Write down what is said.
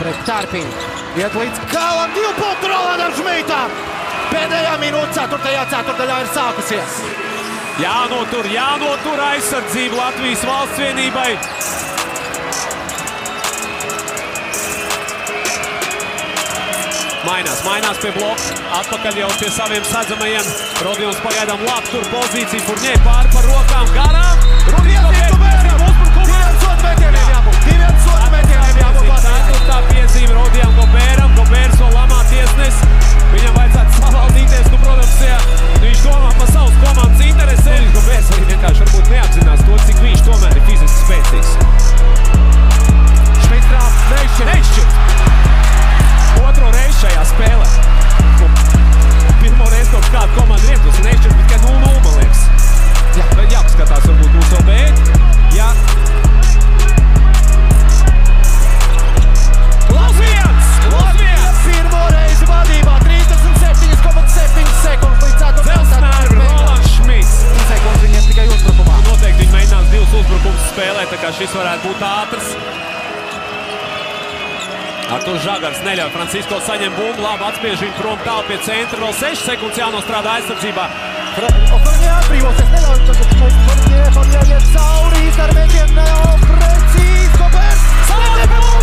pret Tarpiņu. Iet līdz galam 2 punktu Rolandam Šmitam. Pēdējā minūte 4. ceturtdaļā ir sākusies. Jānotur aizsardzību Latvijas valsts vienībai. Mainās pie bloka. Atpakaļ jau pie saviem sadzamajiem. Rodions pagaidām labi tur pozīciju. Furņē pāri par rokām garām. Ceturtā piezīme Rodijam Gobēram. Gobērs vēl lamā tiesnes. Viņam vajadzētu savaldīties. Nu, protams, ja viņš domā par savas komandas interesēm. Gobērs arī vienkārši varbūt neapzinās to, cik viņš tomēr ir fiziski spēcīgs. Šmits trāp neizšķirt. Otro reizi šajā spēlē. Pirmo reizi kaut kāda komanda rietus un neizšķirt tikai 0-0, man liekas. Jāpaskatās varbūt būs vēl beid. Latvijas! Pirmo reizi vadībā 37,7 sekundes līdz 4. Zelsnēri, Rolands Šmits. Sekundes viņiem tikai uzbrukumā. Noteikti viņi mēģinās 2 uzbrukumus spēlēt, tā kā šis varētu būt ātrs. Arturs Žagars neļauj Francisko saņem bumbu, labi atspiež viņu prom tālu pie centra, vēl 6 sekundes jānostrādā aizsardzībā. Forņē atbrīvosies, neļauj tagad Forņē iet cauri, izdara mēģiem, neļauj precīzi, Gobērs!